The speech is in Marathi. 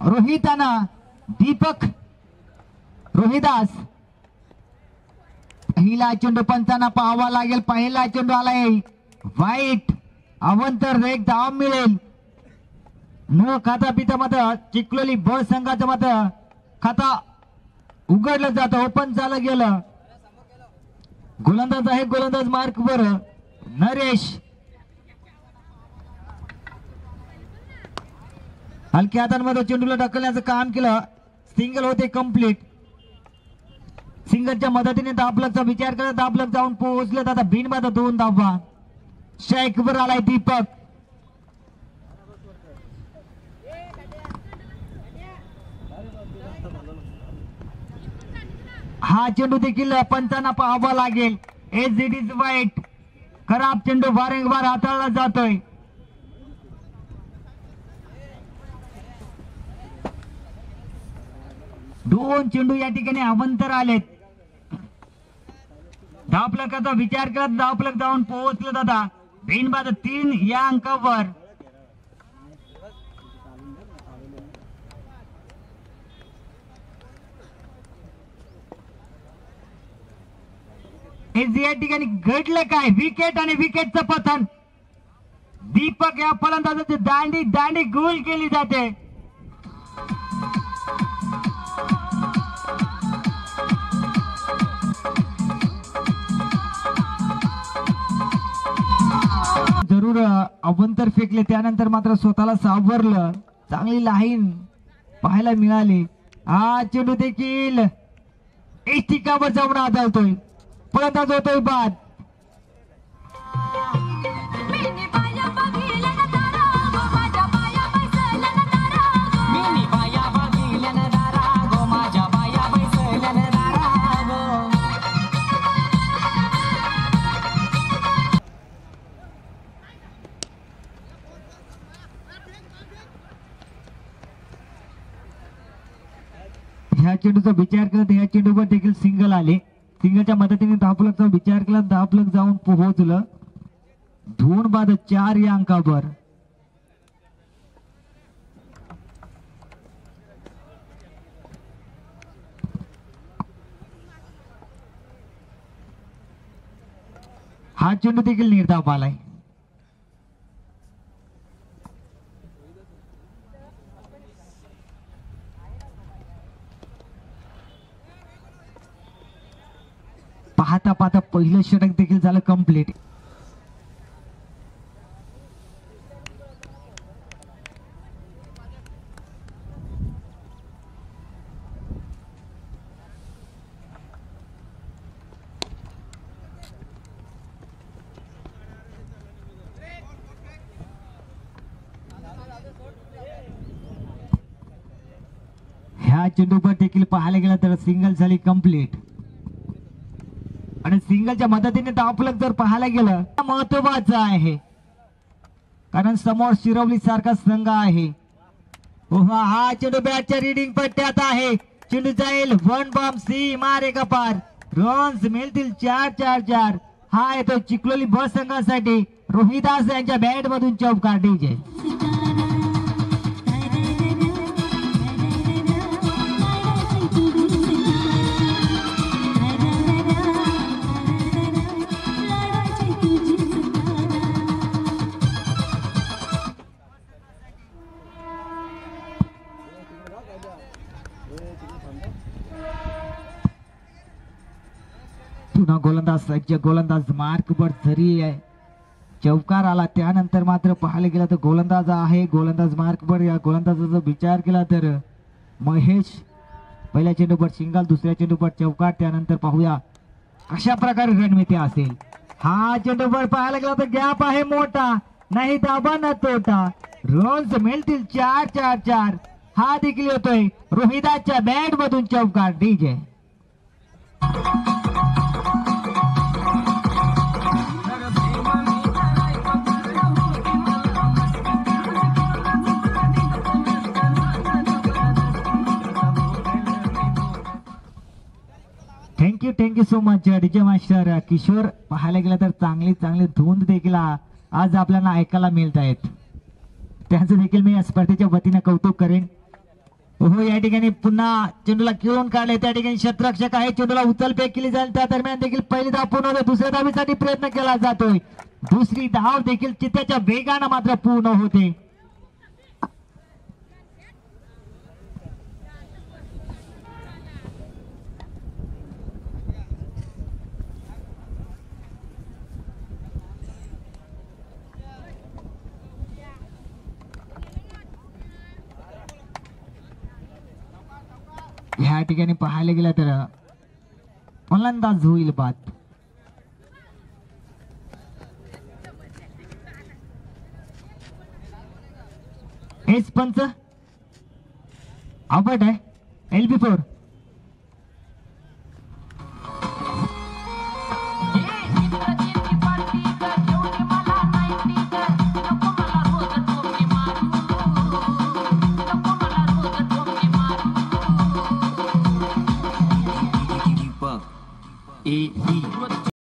रोहिताना दीपक रोहिदास पहिला चेंडू पंचांना पाहावा लागेल. पहिला चेंडू आलाय वाईट अवंतर एक धाव मिळेल. न खाता पिता मात्र चिखलोली ब संघाचं मात्र खाता उघडलं जातं. ओपन झालं गेलं. गोलंदाज आहे गोलंदाज मार्क वर नरेश. हलक्या हातांमध्ये चेंडूला ढकलण्याचं काम केलं. सिंगल होते कंप्लीट. सिंगलच्या मदतीने दाबलकचा विचार करत दाबलक जाऊन पोहोचले. आता बिनबाद 2 धावा. शेख वर आलाय दीपक. हा चेंडू देखील पंचांना पाहावा लागेल. एज इट इज वाईट. खराब चेंडू वारंवार हाताळला जातोय. दोन चेंडू या ठिकाणी अवंतर आलेत. धावफलकाचा विचार करत धावफलक जाऊन पोहोचलं दादा. बिनबाद 3 या अंकावर. या ठिकाणी घडलं काय? विकेट आणि विकेटचं पतन. दीपक या फलंदाजाची दांडी दांडी गोल केली जाते. जरूर अवंतर फेकले त्यानंतर मात्र स्वतःला सावरलं. चांगली लाईन पाहायला मिळाली. हा चेंडू देखील एष्टिकावर जाऊन आदळतोय. फलंदाज होतोय बाद. ह्या चेंडूचा विचार करत ह्या चेंडूवर देखील सिंगल आले. सिंगलच्या मदतीने धावफलकचा विचार केला. धावफलक जाऊन पोहोचलं. 2 बाद 4 या अंकावर. हा चेंडू देखील निर्धाव आलाय. पाहता पाहता पहिलं षटक देखील झालं कंप्लीट. ह्या चेंडूवर देखील पाहायला गेलं तर सिंगल झाली कंप्लीट. आणि सिंगलच्या मदतीने धावफलक जर पाहायला गेलं महत्वाचं आहे. कारण समोर शिरवली सारखा संघ आहे. हा चेंडू बॅटच्या रीडिंग पट्ट्यात आहे. चेंडू जाईल 1 बॉम्ब सी मारे कपार. रन्स मिळतील 4-4-4. हा येतो चिखलोली ब संघासाठी. रोहिदास यांच्या बॅट मधून चौकार. डीजे पुन्हा गोलंदाज सज्ज. गोलंदाज मार्क वर जरी आहे. चौकार आला त्यानंतर मात्र पाहायला गेलं तर गोलंदाज आहे गोलंदाज मार्क वर. या गोलंदाजाचा विचार केला तर महेश. पहिल्या चेंडूवर सिंगल. दुसऱ्या चेंडूवर चौकार. त्यानंतर पाहूया कशा प्रकारे रणनीती असेल. हा चेंडूवर पाहायला गेला तर गॅप आहे मोठा. नाही दाबा न तोटा. रन्स मिळतील 4-4-4. हा देखील येतोय रोहिदासच्या बॅट मधून चौकार. DJ thank you so much DJ master Kishore. पाहायला गेलं तर चांगली धुंद देखील आज आपल्याला ऐकायला मिळत आहेत. त्यांचं देखील मी स्पर्धेच्या वतीने कौतुक करेन. हो या ठिकाणी पुन्हा चेंडूला खेळून काढले त्या ठिकाणी क्षेत्ररक्षक आहे चेंडूला उचलफेक केली जाईल त्या दरम्यान देखील पहिली धाव पूर्ण होते दुसऱ्या धावीसाठी प्रयत्न केला जातोय दुसरी धाव देखील चित्त्याच्या वेगानं मात्र पूर्ण होते ह्या ठिकाणी पाहायला गेलं तर फलंदाज होईल बाद एस पंच आउट आहे LB4 A